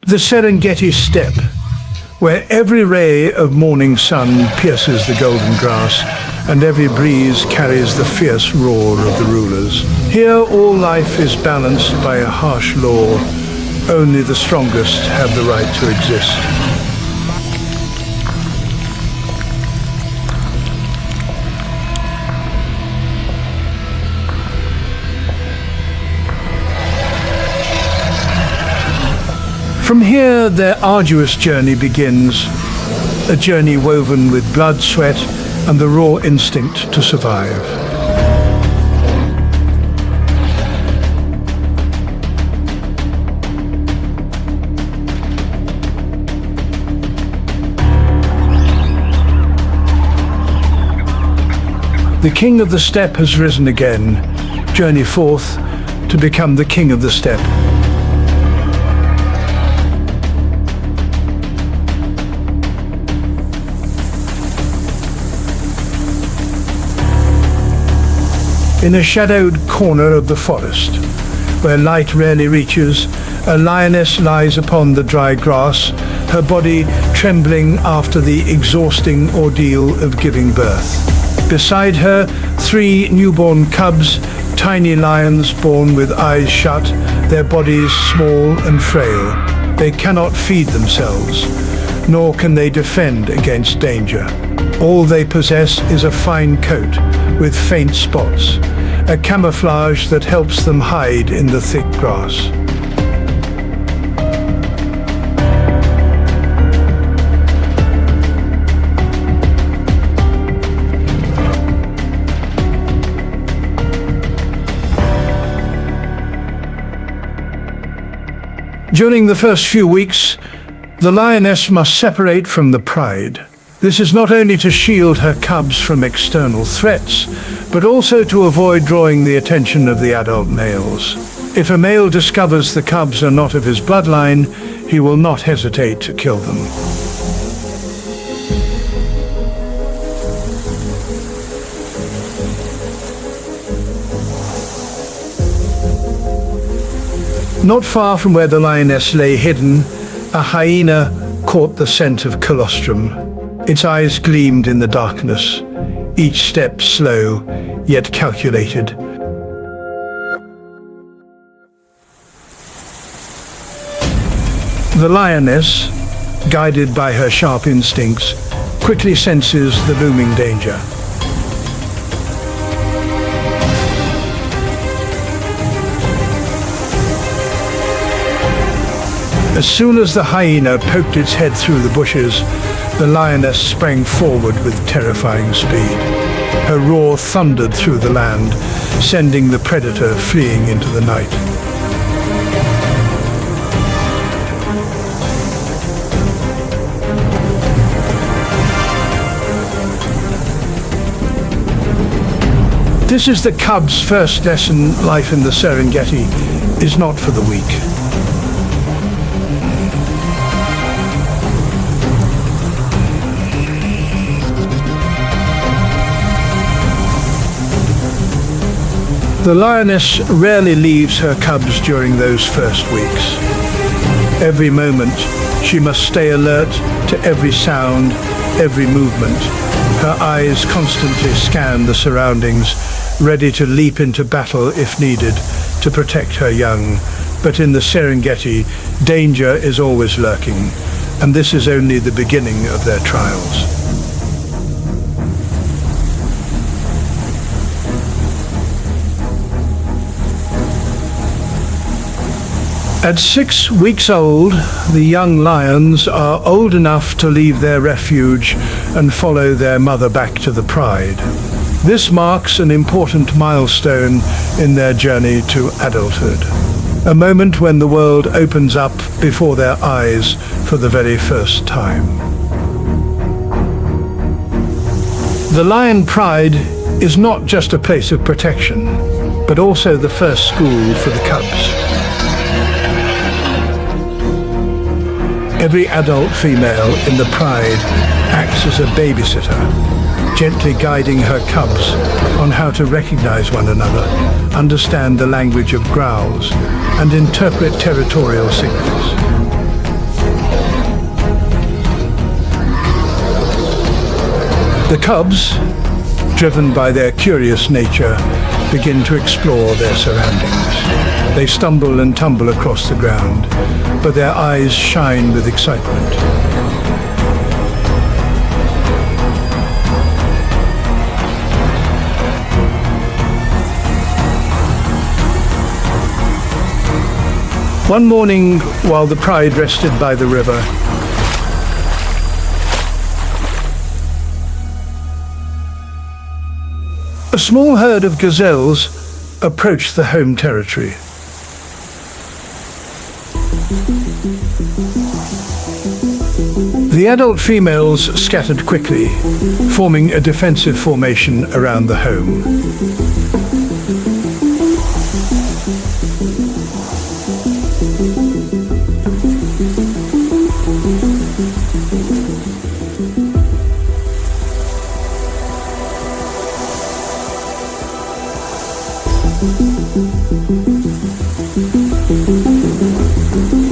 The Serengeti steppe, where every ray of morning sun pierces the golden grass and every breeze carries the fierce roar of the rulers. Here all life is balanced by a harsh law. Only the strongest have the right to exist. From here, their arduous journey begins, a journey woven with blood, sweat, and the raw instinct to survive. The king of the steppe has risen again, journey forth to become the king of the steppe. In a shadowed corner of the forest, where light rarely reaches, a lioness lies upon the dry grass, her body trembling after the exhausting ordeal of giving birth. Beside her, 3 newborn cubs, tiny lions born with eyes shut, their bodies small and frail. They cannot feed themselves, nor can they defend against danger. All they possess is a fine coat with faint spots, a camouflage that helps them hide in the thick grass. During the first few weeks, the lioness must separate from the pride. This is not only to shield her cubs from external threats, but also to avoid drawing the attention of the adult males. If a male discovers the cubs are not of his bloodline, he will not hesitate to kill them. Not far from where the lioness lay hidden, a hyena caught the scent of colostrum. Its eyes gleamed in the darkness, each step slow, yet calculated. The lioness, guided by her sharp instincts, quickly senses the looming danger. As soon as the hyena poked its head through the bushes, the lioness sprang forward with terrifying speed. Her roar thundered through the land, sending the predator fleeing into the night. This is the cub's first lesson. Life in the Serengeti is not for the weak. The lioness rarely leaves her cubs during those first weeks. Every moment, she must stay alert to every sound, every movement. Her eyes constantly scan the surroundings, ready to leap into battle if needed to protect her young. But in the Serengeti, danger is always lurking, and this is only the beginning of their trials. At 6 weeks old, the young lions are old enough to leave their refuge and follow their mother back to the pride. This marks an important milestone in their journey to adulthood, a moment when the world opens up before their eyes for the very first time. The lion pride is not just a place of protection, but also the first school for the cubs. Every adult female in the pride acts as a babysitter, gently guiding her cubs on how to recognize one another, understand the language of growls, and interpret territorial signals. The cubs, driven by their curious nature, begin to explore their surroundings. They stumble and tumble across the ground, but their eyes shine with excitement. One morning, while the pride rested by the river, a small herd of gazelles approached the home territory. The adult females scattered quickly, forming a defensive formation around the home.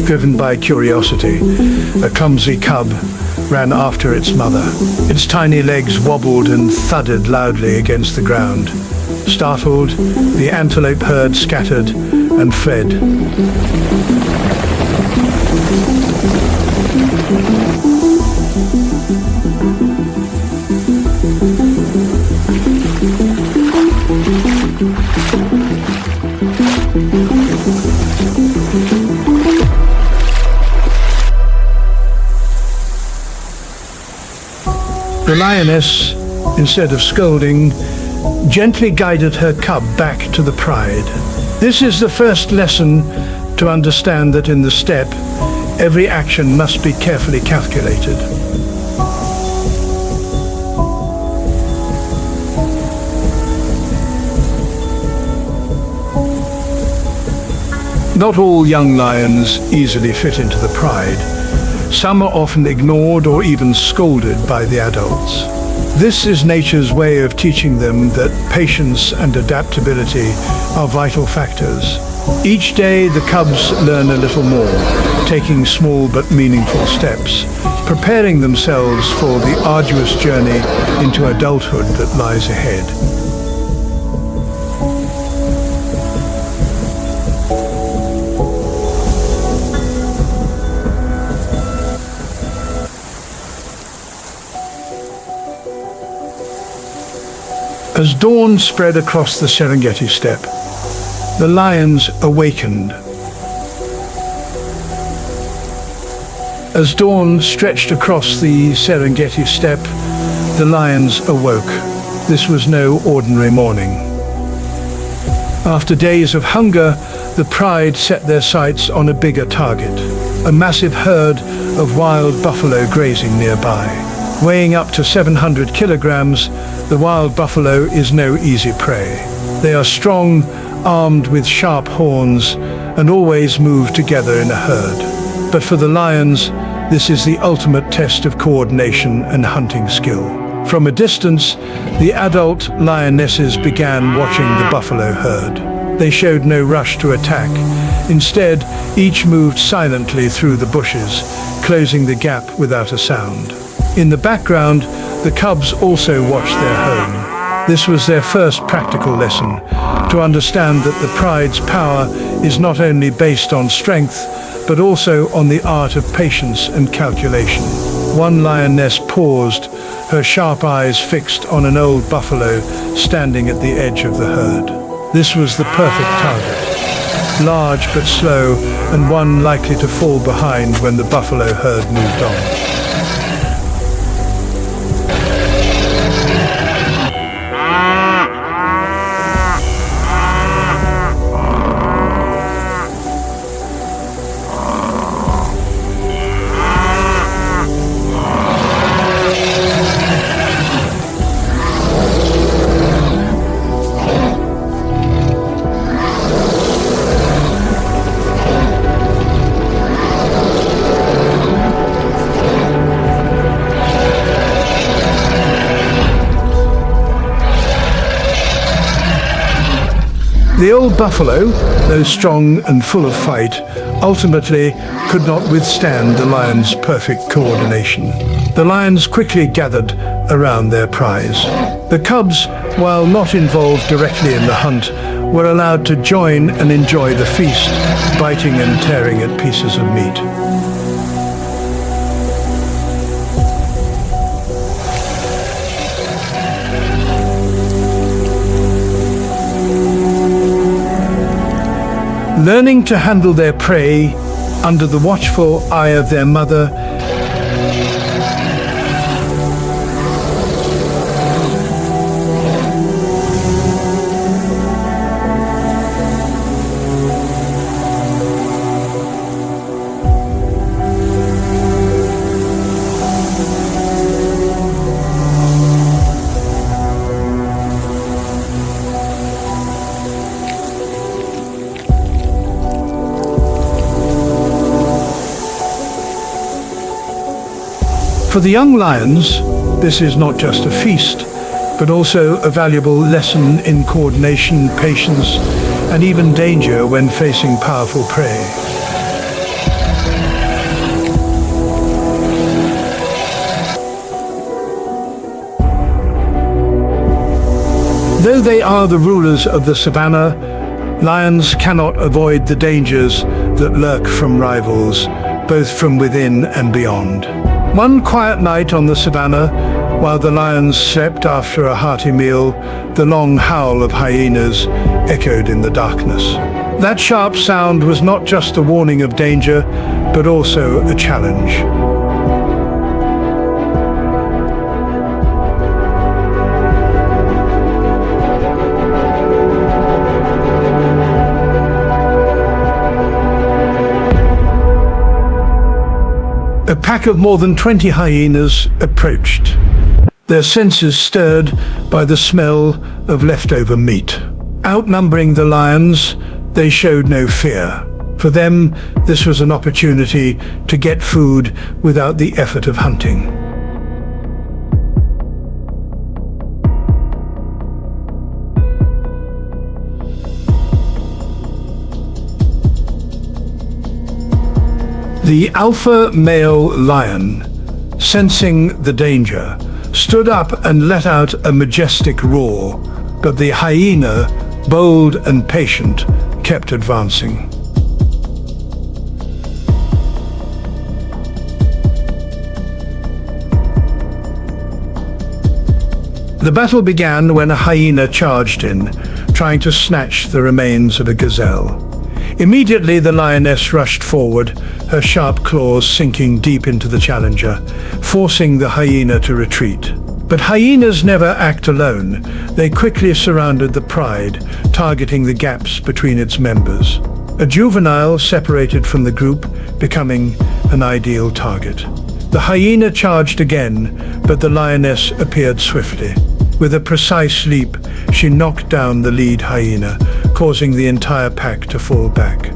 Driven by curiosity, a clumsy cub ran after its mother. Its tiny legs wobbled and thudded loudly against the ground. Startled, the antelope herd scattered and fled. The lioness, instead of scolding, gently guided her cub back to the pride. This is the first lesson to understand that in the steppe, every action must be carefully calculated. Not all young lions easily fit into the pride. Some are often ignored or even scolded by the adults. This is nature's way of teaching them that patience and adaptability are vital factors. Each day the cubs learn a little more, taking small but meaningful steps, preparing themselves for the arduous journey into adulthood that lies ahead. As dawn spread across the Serengeti steppe, the lions awakened. As dawn stretched across the Serengeti steppe, the lions awoke. This was no ordinary morning. After days of hunger, the pride set their sights on a bigger target, a massive herd of wild buffalo grazing nearby. Weighing up to 700 kilograms, the wild buffalo is no easy prey. They are strong, armed with sharp horns, and always move together in a herd. But for the lions, this is the ultimate test of coordination and hunting skill. From a distance, the adult lionesses began watching the buffalo herd. They showed no rush to attack. Instead, each moved silently through the bushes, closing the gap without a sound. In the background, the cubs also watched their home. This was their first practical lesson, to understand that the pride's power is not only based on strength, but also on the art of patience and calculation. One lioness paused, her sharp eyes fixed on an old buffalo standing at the edge of the herd. This was the perfect target, large but slow, and one likely to fall behind when the buffalo herd moved on. The old buffalo, though strong and full of fight, ultimately could not withstand the lions' perfect coordination. The lions quickly gathered around their prize. The cubs, while not involved directly in the hunt, were allowed to join and enjoy the feast, biting and tearing at pieces of meat. Learning to handle their prey under the watchful eye of their mother, for the young lions, this is not just a feast, but also a valuable lesson in coordination, patience, and even danger when facing powerful prey. Though they are the rulers of the savannah, lions cannot avoid the dangers that lurk from rivals, both from within and beyond. One quiet night on the savannah, while the lions slept after a hearty meal, the long howl of hyenas echoed in the darkness. That sharp sound was not just a warning of danger, but also a challenge. A pack of more than 20 hyenas approached, their senses stirred by the smell of leftover meat. Outnumbering the lions, they showed no fear. For them, this was an opportunity to get food without the effort of hunting. The alpha male lion, sensing the danger, stood up and let out a majestic roar, but the hyena, bold and patient, kept advancing. The battle began when a hyena charged in, trying to snatch the remains of a gazelle. Immediately the lioness rushed forward, her sharp claws sinking deep into the challenger, forcing the hyena to retreat. But hyenas never act alone. They quickly surrounded the pride, targeting the gaps between its members. A juvenile separated from the group, becoming an ideal target. The hyena charged again, but the lioness appeared swiftly. With a precise leap, she knocked down the lead hyena, causing the entire pack to fall back.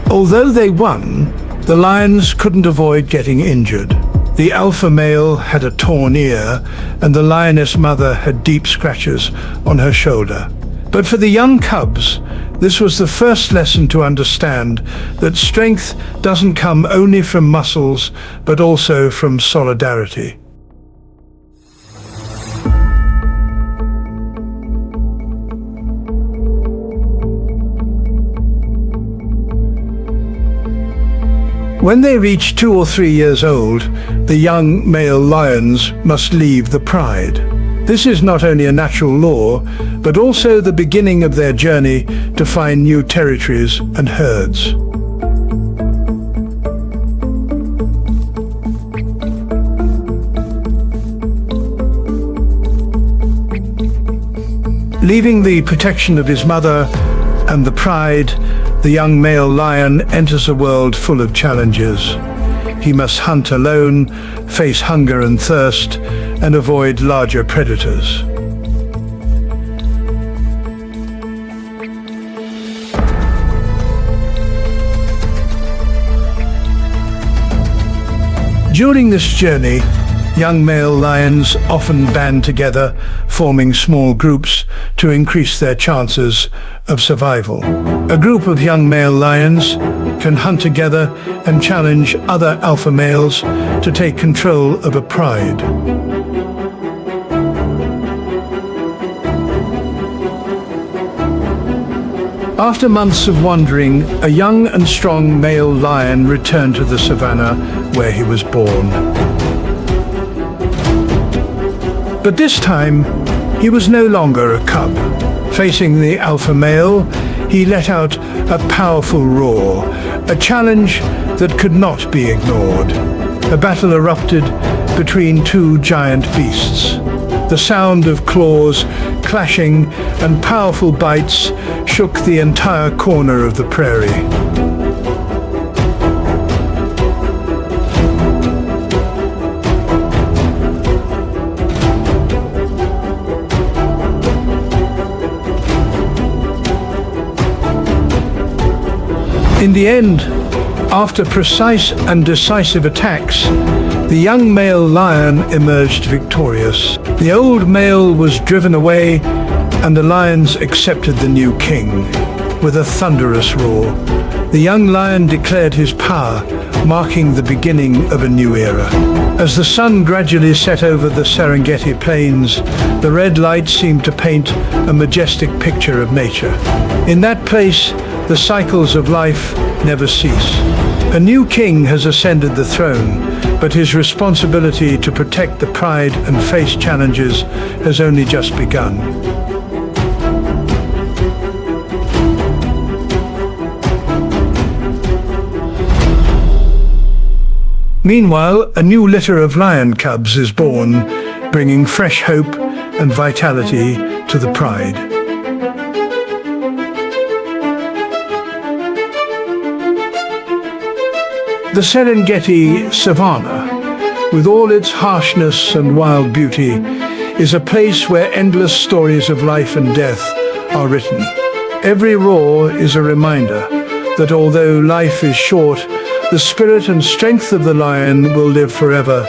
Although they won, the lions couldn't avoid getting injured. The alpha male had a torn ear, and the lioness mother had deep scratches on her shoulder. But for the young cubs, this was the first lesson to understand that strength doesn't come only from muscles, but also from solidarity. When they reach 2 or 3 years old, the young male lions must leave the pride. This is not only a natural law, but also the beginning of their journey to find new territories and herds. Leaving the protection of his mother and the pride, the young male lion enters a world full of challenges. He must hunt alone, face hunger and thirst, and avoid larger predators. During this journey, young male lions often band together, forming small groups to increase their chances of survival. A group of young male lions can hunt together and challenge other alpha males to take control of a pride. After months of wandering, a young and strong male lion returned to the savannah where he was born. But this time, he was no longer a cub. Facing the alpha male, he let out a powerful roar, a challenge that could not be ignored. A battle erupted between two giant beasts. The sound of claws clashing and powerful bites shook the entire corner of the prairie. In the end, after precise and decisive attacks, the young male lion emerged victorious. The old male was driven away, and the lions accepted the new king. With a thunderous roar, the young lion declared his power, marking the beginning of a new era. As the sun gradually set over the Serengeti plains, the red light seemed to paint a majestic picture of nature. In that place, the cycles of life never cease. A new king has ascended the throne, but his responsibility to protect the pride and face challenges has only just begun. Meanwhile, a new litter of lion cubs is born, bringing fresh hope and vitality to the pride. The Serengeti Savannah, with all its harshness and wild beauty, is a place where endless stories of life and death are written. Every roar is a reminder that although life is short, the spirit and strength of the lion will live forever.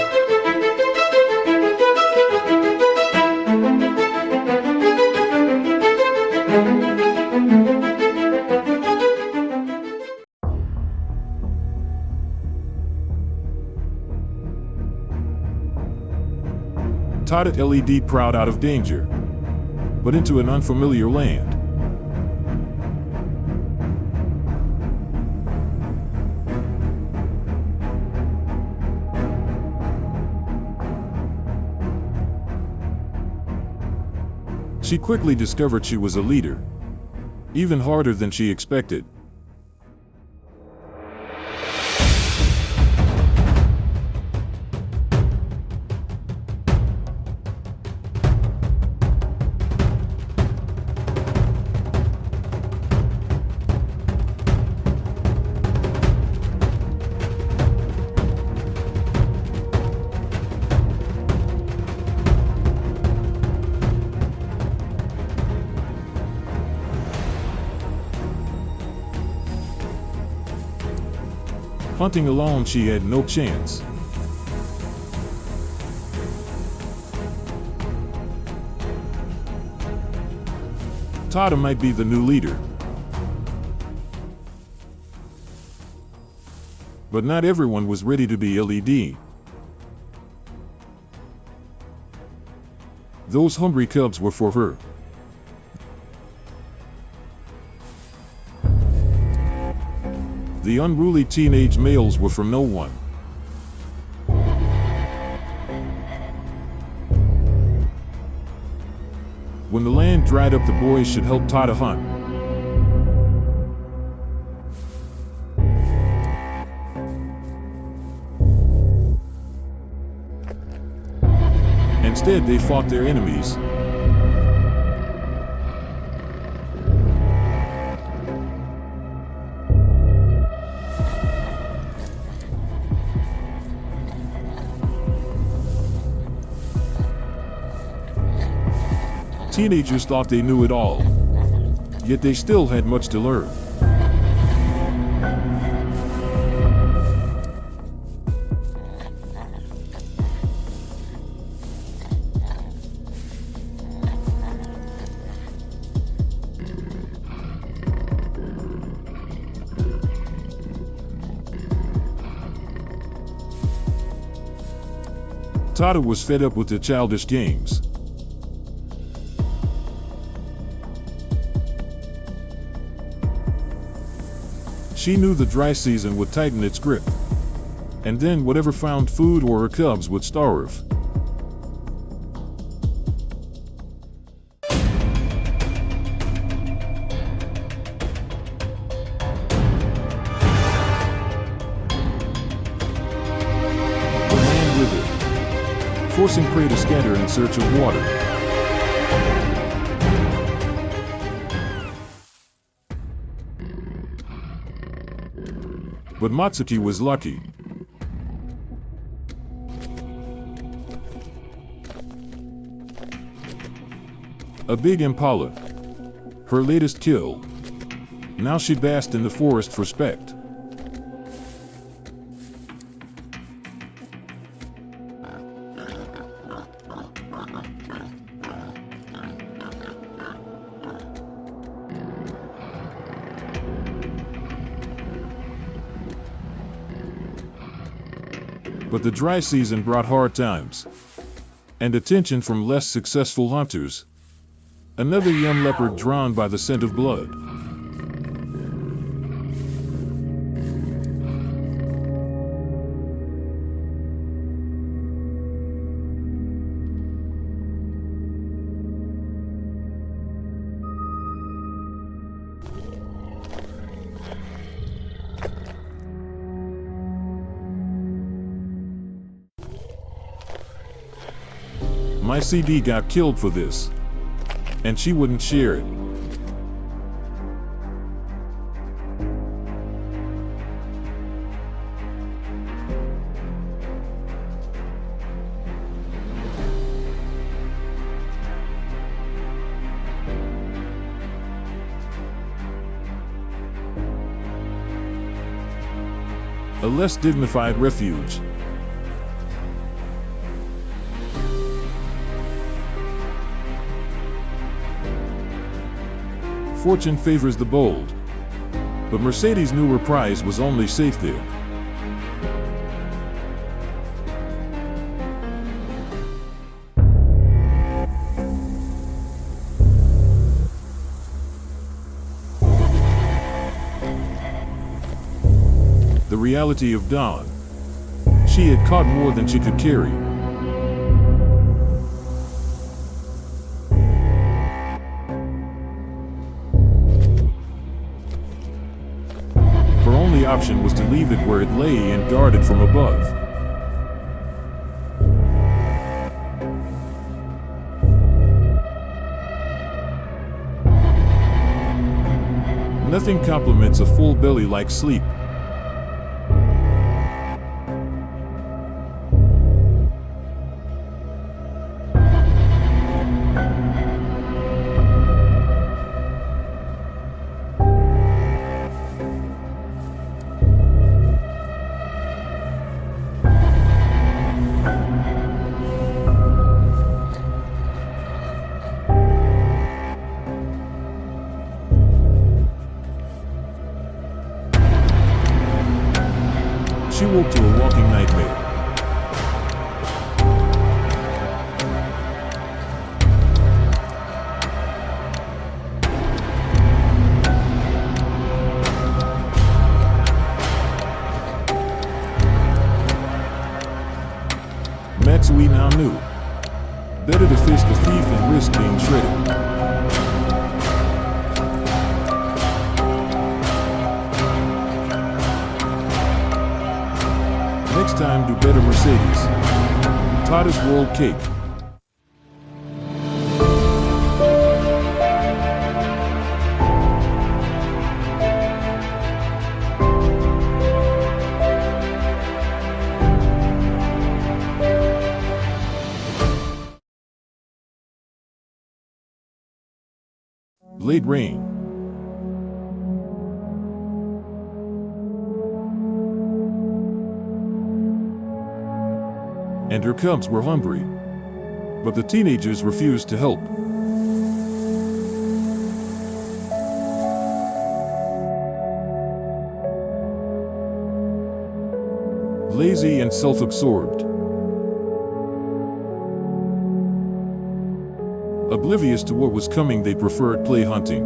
Taught LED proud out of danger, but into an unfamiliar land. She quickly discovered she was a leader, even harder than she expected. Hunting alone, she had no chance. Tata might be the new leader, but not everyone was ready to be LED. Those hungry cubs were for her. The unruly teenage males were for no one. When the land dried up, the boys should help Tata hunt. Instead, they fought their enemies. Teenagers thought they knew it all, yet they still had much to learn. Tata was fed up with the childish games. She knew the dry season would tighten its grip, and then whatever found food or her cubs would starve. The land withered, forcing prey to scatter in search of water. But Matsuki was lucky. A big impala, her latest kill. Now she basked in the forest for respect. But the dry season brought hard times, and attention from less successful hunters. Another young leopard drawn by the scent of blood. My CD got killed for this, and she wouldn't share it. A less dignified refuge. Fortune favors the bold, but Mercedes knew her prize was only safe there. The reality of dawn. She had caught more than she could carry. Option was to leave it where it lay and guard it from above. Nothing complements a full belly like sleep. She woke to a walking nightmare. Matsui now knew. Better to fish the thief and risk being shredded. Next time, do better, Mercedes. Tata's World Cake. Late rain. And her cubs were hungry. But the teenagers refused to help. Lazy and self-absorbed. Oblivious to what was coming, they preferred play hunting.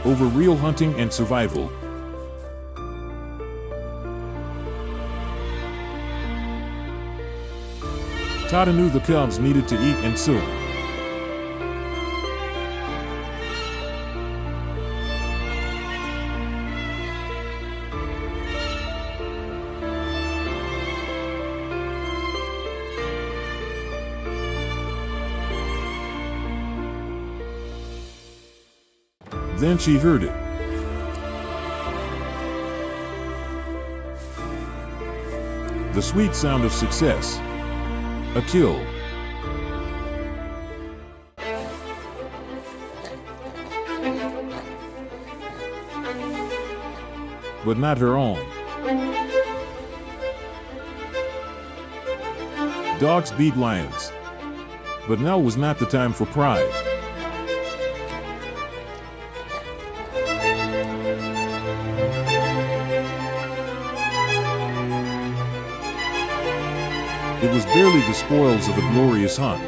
Over real hunting and survival. Tata knew the cubs needed to eat, and soon. Then she heard it. The sweet sound of success. A kill. But not her own. Dogs beat lions. But now was not the time for pride. It was barely the spoils of a glorious hunt.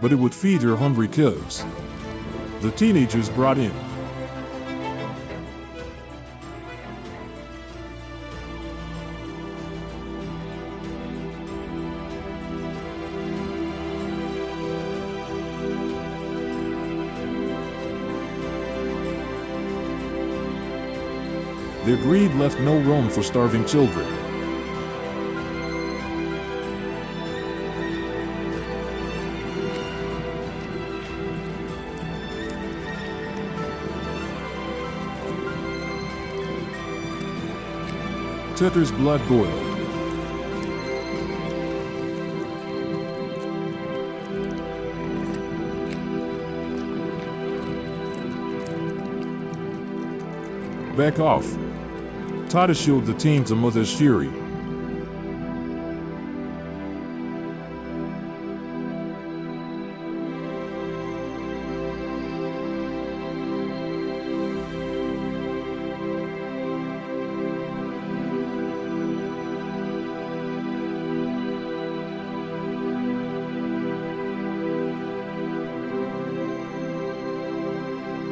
But it would feed her hungry cubs. The teenagers brought in. Their greed left no room for starving children. Tutter's blood boiled. Back off. Tata showed the teens a mother's fury.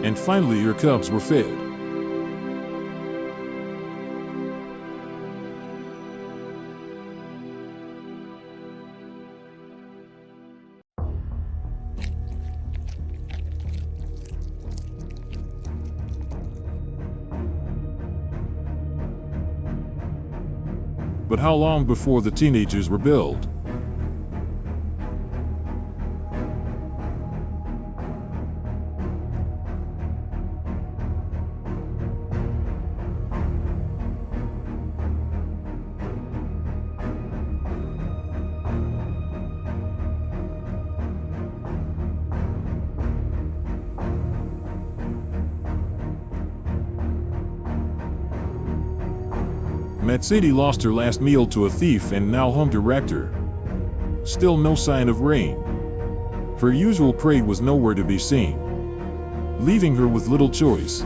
And finally your cubs were fed. But how long before the teenagers rebelled? Matsidi lost her last meal to a thief and now hunter wrecked her. Still no sign of rain. Her usual prey was nowhere to be seen, leaving her with little choice.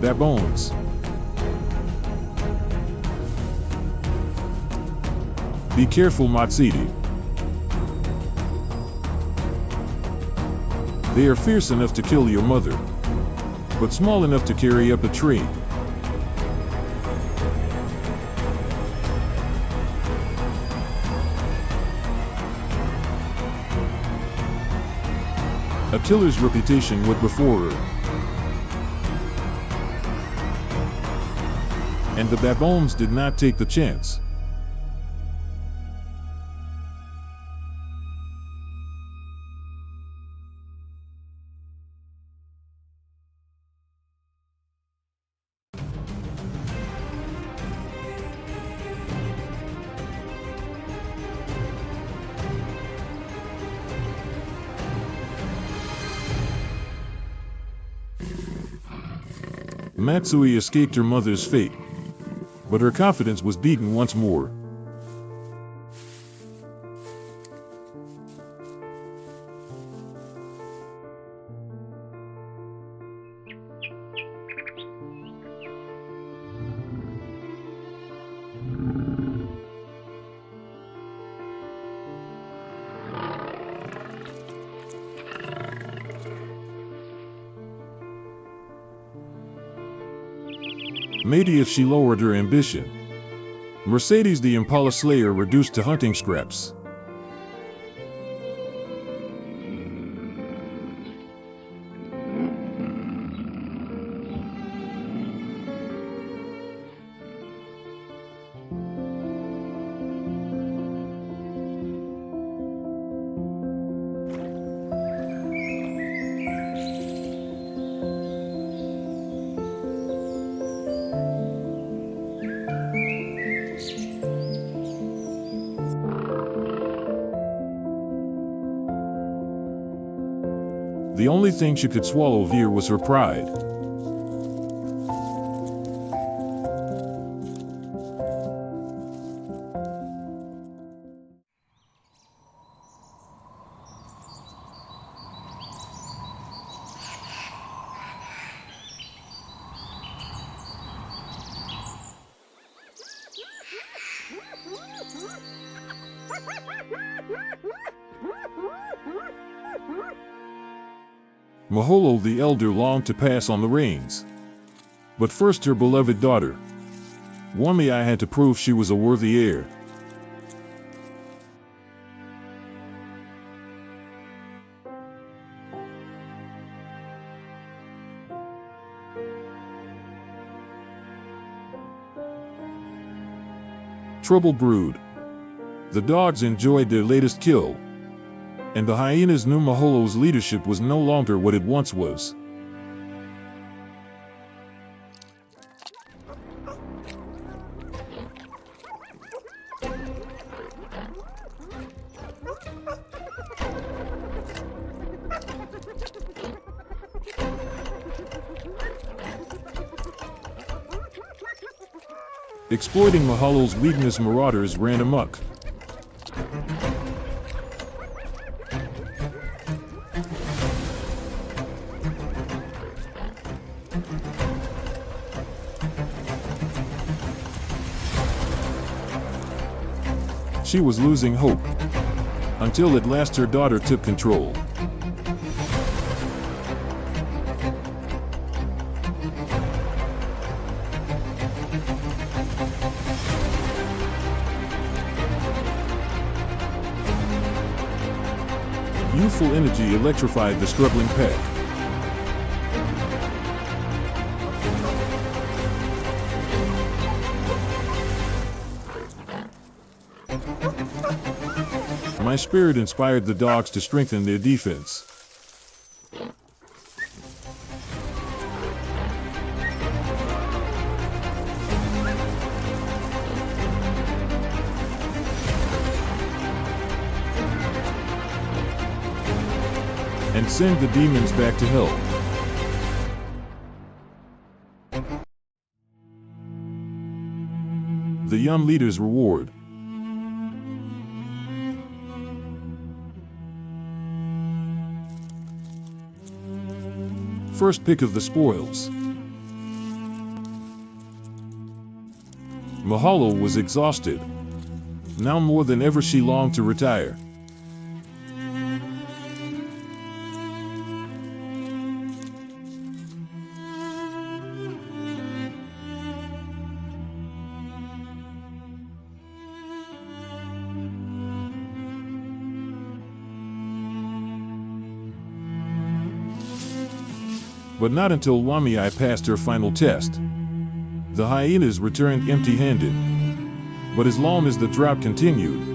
Baboons. Be careful, Matsidi. They are fierce enough to kill your mother, but small enough to carry up a tree. A killer's reputation went before her. And the baboons did not take the chance. Matsui escaped her mother's fate, but her confidence was beaten once more. Maybe if she lowered her ambition. Mercedes the Impala Slayer reduced to hunting scraps. The only thing she could swallow here was her pride. Maholo the elder longed to pass on the reins. But first her beloved daughter. Wamai had to prove she was a worthy heir. Trouble brewed. The dogs enjoyed their latest kill, and the hyenas knew Maholo's leadership was no longer what it once was. Exploiting Maholo's weakness, marauders ran amok. She was losing hope, until at last her daughter took control. Youthful energy electrified the struggling pack. My spirit inspired the dogs to strengthen their defense. And send the demons back to hell. The young leader's reward. First pick of the spoils. Maholo was exhausted. Now more than ever she longed to retire. But not until Wamai passed her final test. The hyenas returned empty-handed. But as long as the drought continued,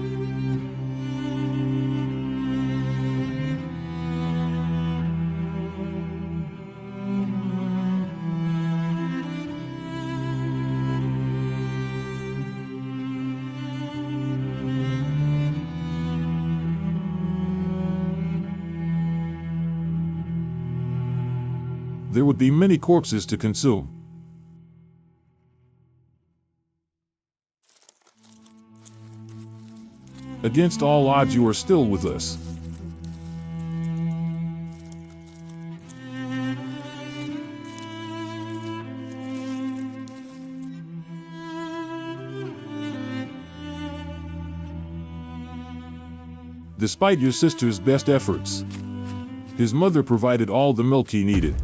there would be many corpses to consume. Against all odds, you are still with us. Despite your sister's best efforts, his mother provided all the milk he needed.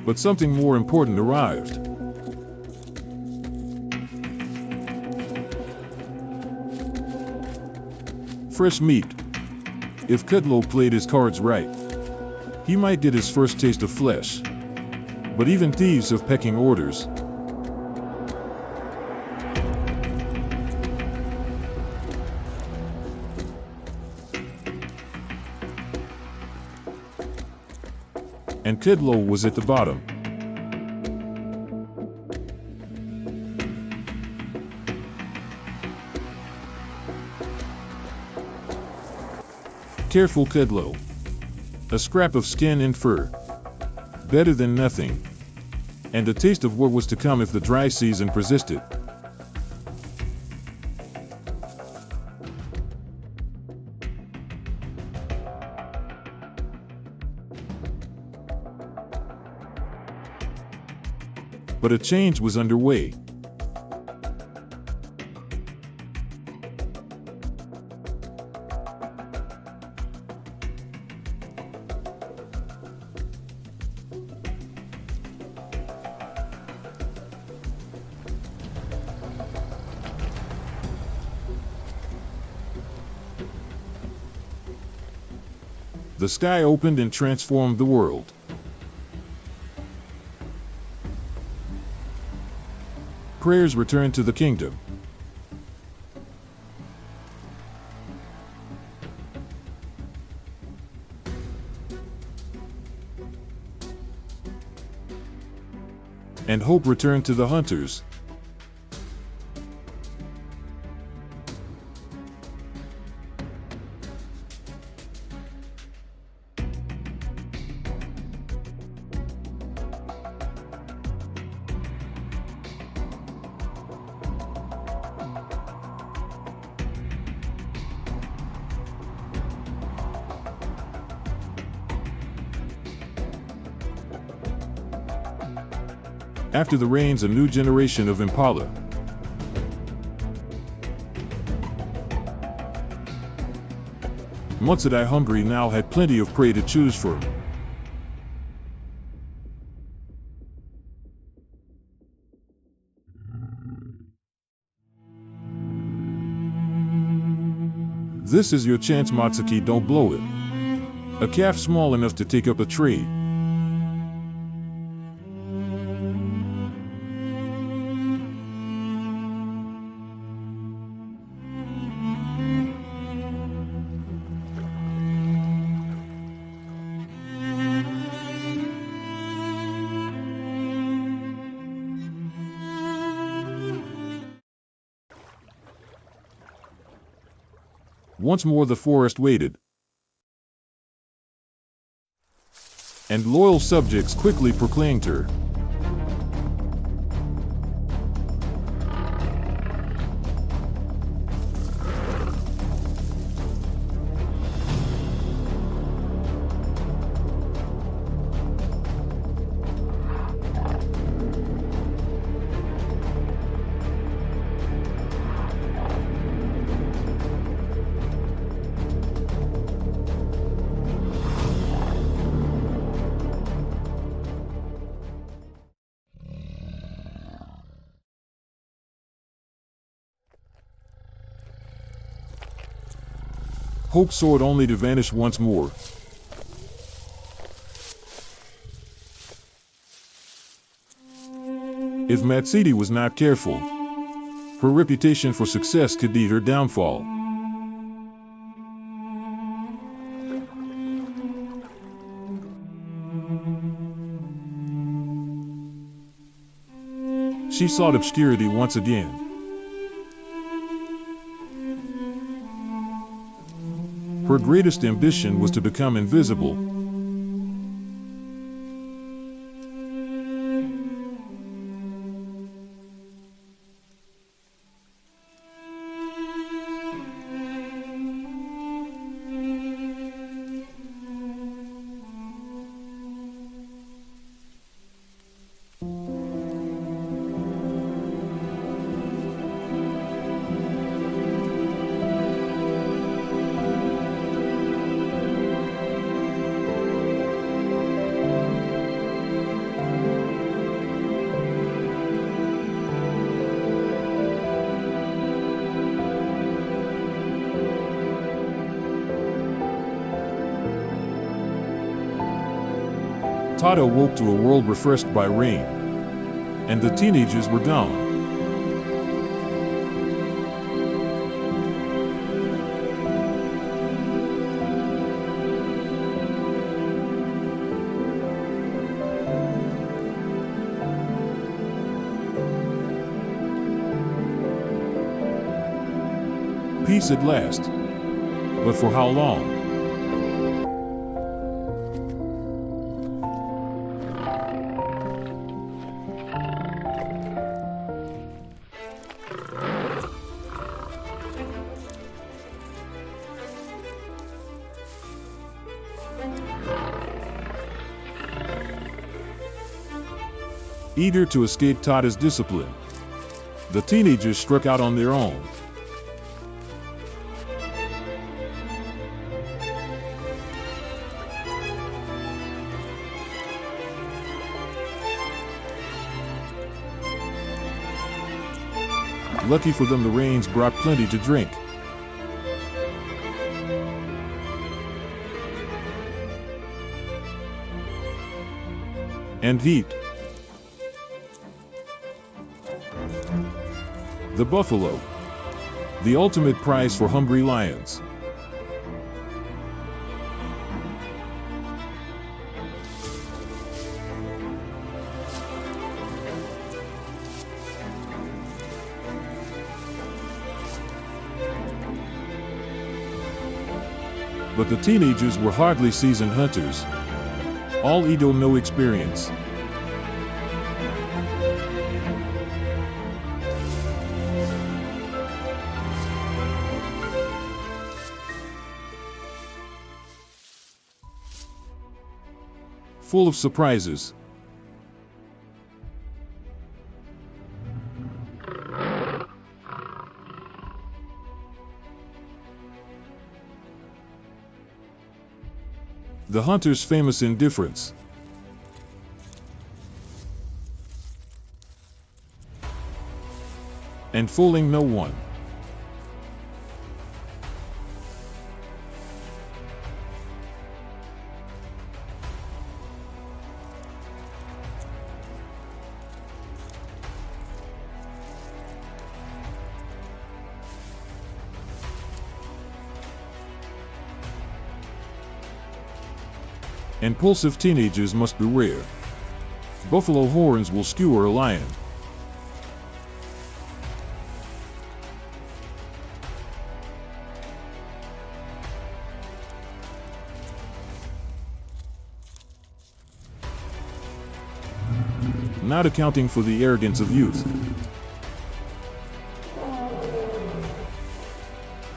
But something more important arrived. Fresh meat. If Kudlow played his cards right, he might get his first taste of flesh. But even thieves have pecking orders. And Kudlow was at the bottom. Careful, Kudlow. A scrap of skin and fur. Better than nothing. And a taste of what was to come if the dry season persisted. But a change was underway. The sky opened and transformed the world. Prayers returned to the kingdom. And hope returned to the hunters. After the rains, a new generation of impala. Motsadai hungry now had plenty of prey to choose from. This is your chance, Matsuki, don't blow it. A calf small enough to take up a trade. Once more the forest waited, and loyal subjects quickly proclaimed her. Hope soared only to vanish once more. If Matsidi was not careful, her reputation for success could be her downfall. She sought obscurity once again. Her greatest ambition was to become invisible. Tata woke to a world refreshed by rain, and the teenagers were gone. Peace at last. But for how long? Eager to escape Tata's discipline, the teenagers struck out on their own. Lucky for them, the rains brought plenty to drink. And heat. The buffalo, the ultimate prize for hungry lions. But the teenagers were hardly seasoned hunters. All Edo no experience. Full of surprises. The hunter's famous indifference. And fooling no one. Impulsive teenagers must beware. Buffalo horns will skewer a lion. Not accounting for the arrogance of youth.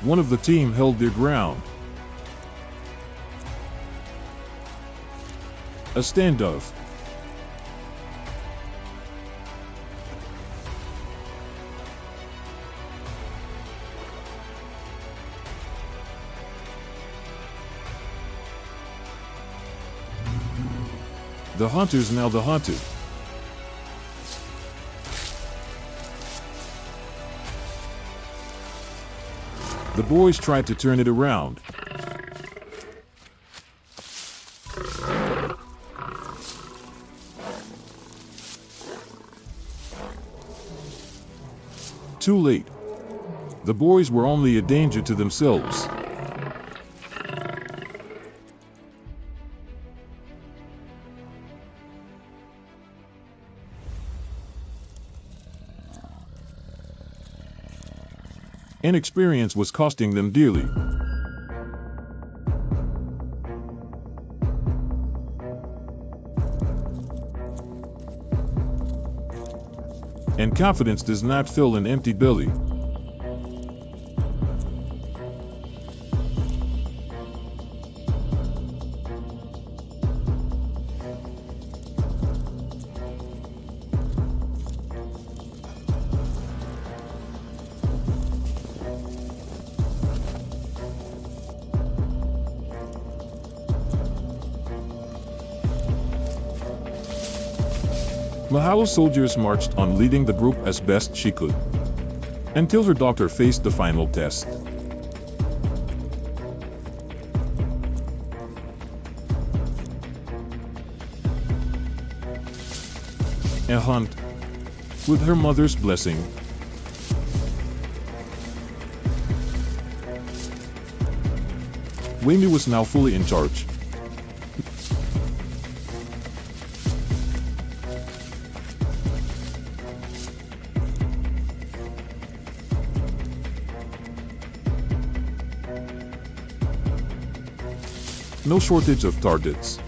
One of the team held their ground. A standoff. The hunter's now the hunted. The boys tried to turn it around. too late. The boys were only a danger to themselves. Inexperience was costing them dearly. And confidence does not fill an empty belly. Mahalo's soldiers marched on, leading the group as best she could, until her doctor faced the final test. A hunt, with her mother's blessing. Wayne was now fully in charge. No shortage of targets.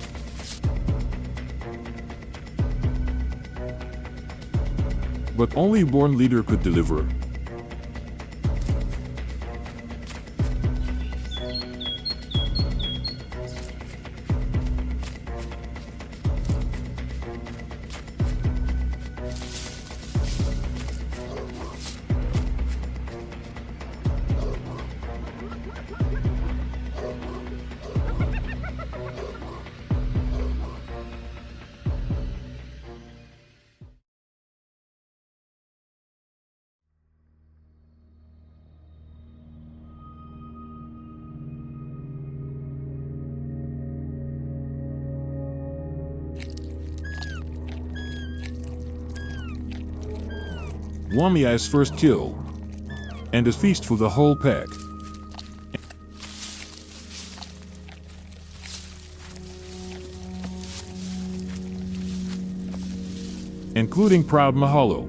But only a born leader could deliver. Wamia's first kill, and a feast for the whole pack. Including proud Mahalo.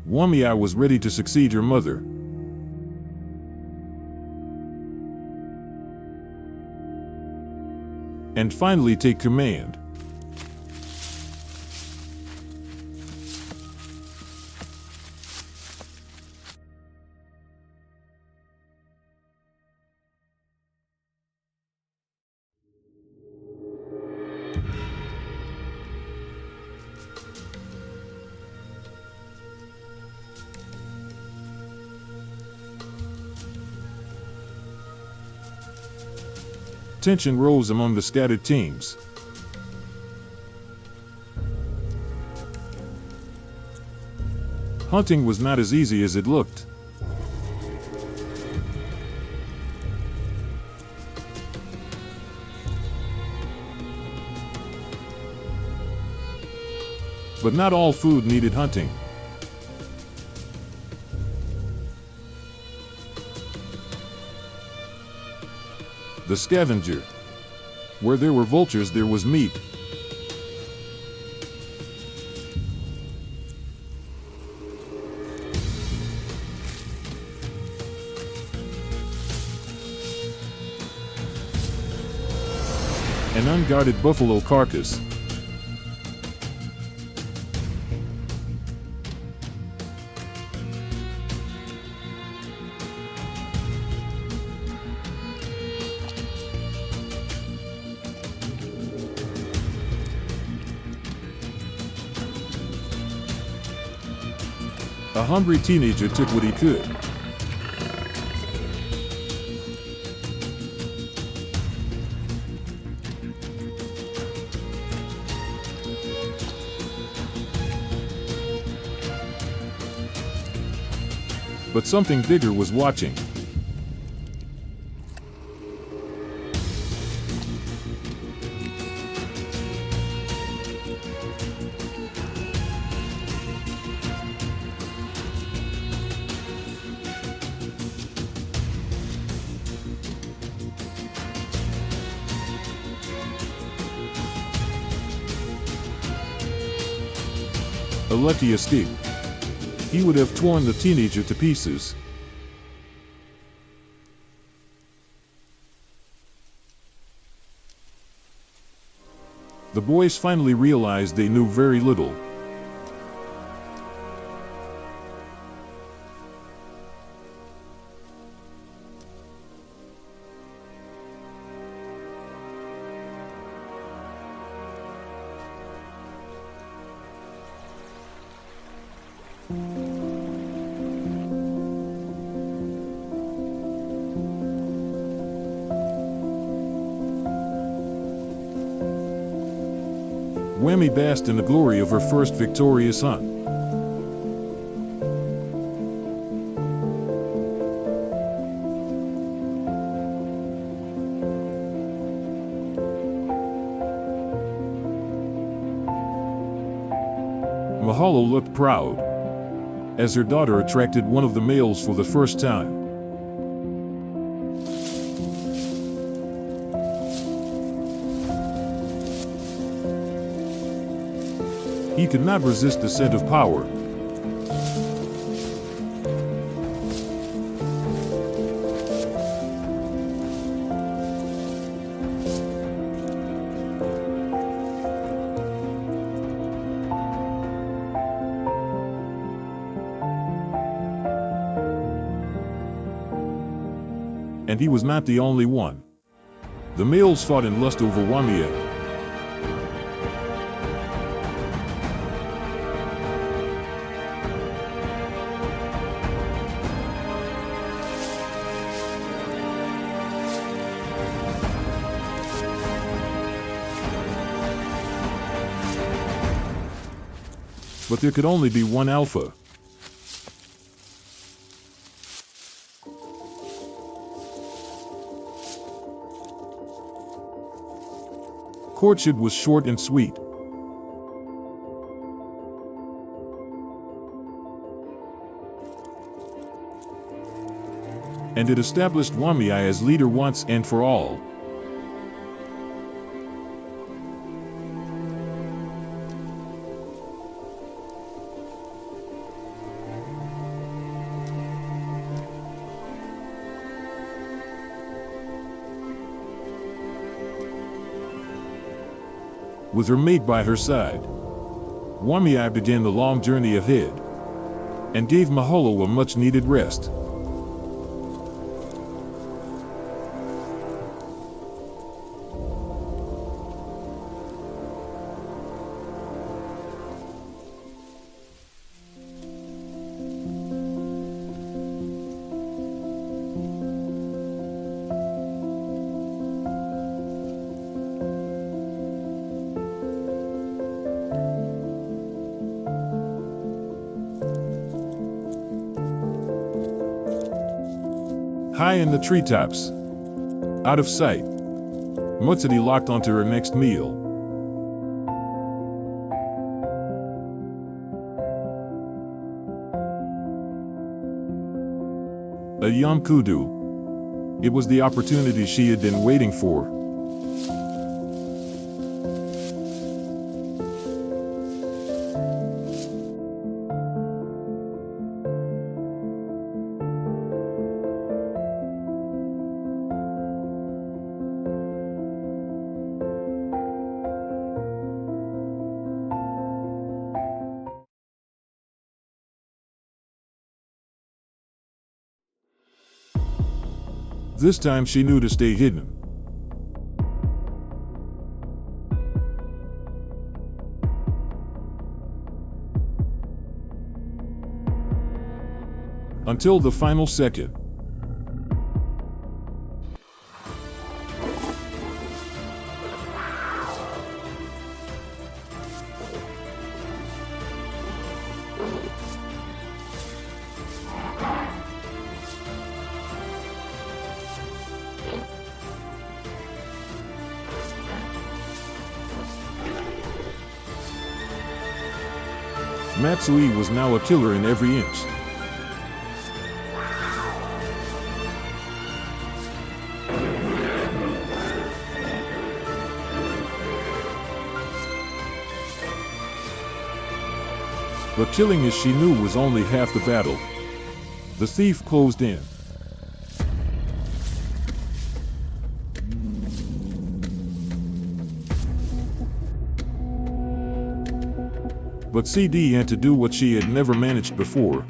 Wamia was ready to succeed her mother. And finally take command. Tension rose among the scattered teams. Hunting was not as easy as it looked. But not all food needed hunting. The scavenger. Where there were vultures, there was meat. An unguarded buffalo carcass. A hungry teenager took what he could. But something bigger was watching. A lucky escape. He would have torn the teenager to pieces. The boys finally realized they knew very little. Whammy basked in the glory of her first victorious hunt. Mahalo looked proud as her daughter attracted one of the males for the first time. He could not resist the scent of power. And he was not the only one. The males fought in lust over Wamia. But there could only be one alpha. Courtship was short and sweet. And it established Wamii as leader once and for all. With her mate by her side, Wamii began the long journey ahead, and gave Mahalo a much-needed rest. High in the treetops, out of sight, Mutsidi locked onto her next meal. A young kudu. It was the opportunity she had been waiting for. This time she knew to stay hidden. Until the final second. Matsui was now a killer in every inch. But killing as she knew was only half the battle. The thief closed in. But CD had to do what she had never managed before.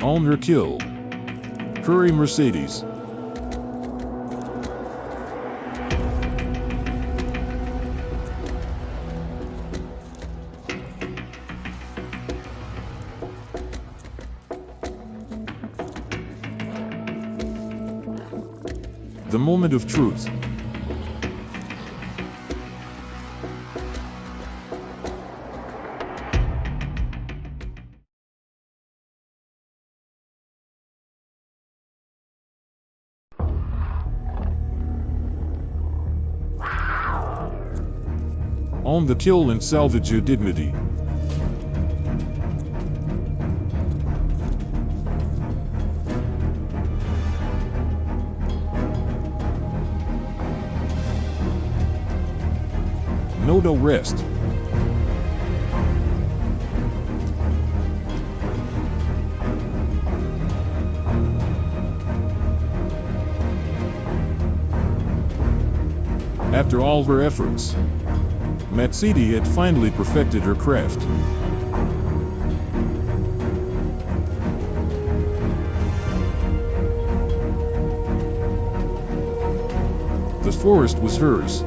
On her kill. Curry Mercedes. The moment of truth. On the kill and salvage your dignity. No rest. After all her efforts, Matsidi had finally perfected her craft. The forest was hers.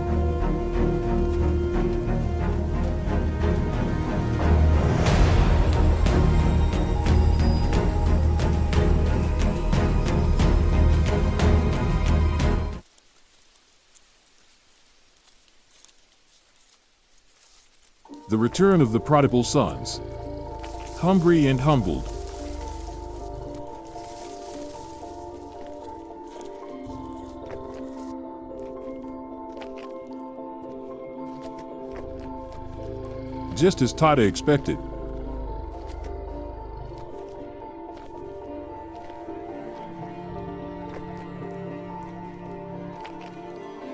The return of the prodigal sons. Hungry and humbled. Just as Tata expected.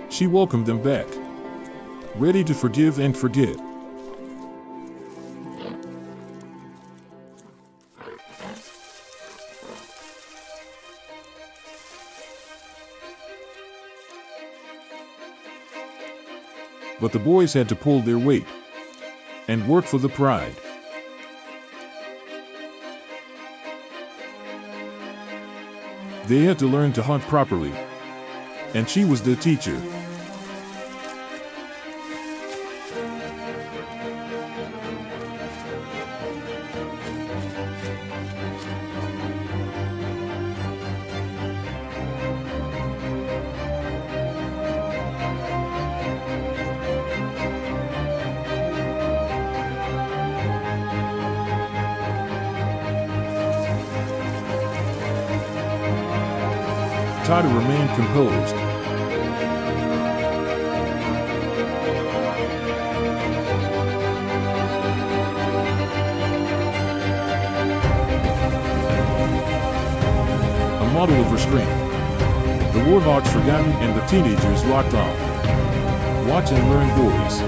She welcomed them back, ready to forgive and forget. But the boys had to pull their weight and work for the pride. They had to learn to hunt properly, and she was their teacher. Tata remained composed. A model of restraint. The warthogs forgotten and the teenagers locked on. Watch and learn boys.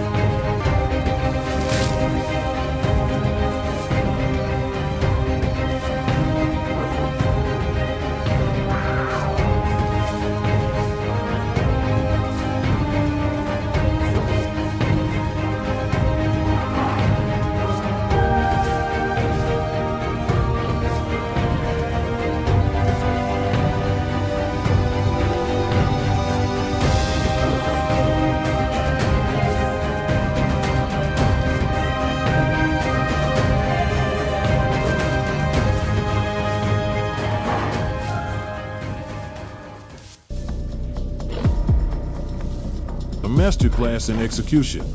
A masterclass in execution.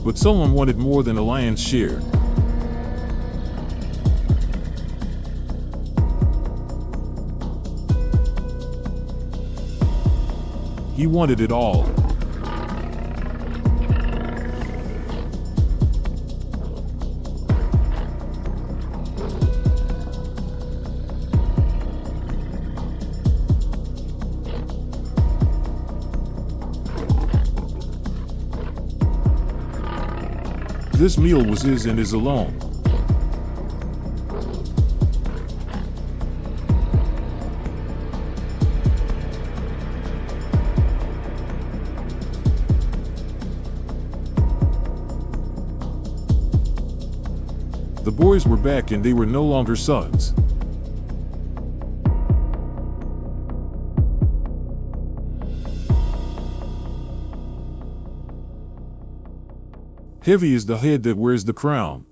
But someone wanted more than a lion's share. He wanted it all. This meal was his and his alone. The boys were back and they were no longer sons. Heavy is the head that wears the crown.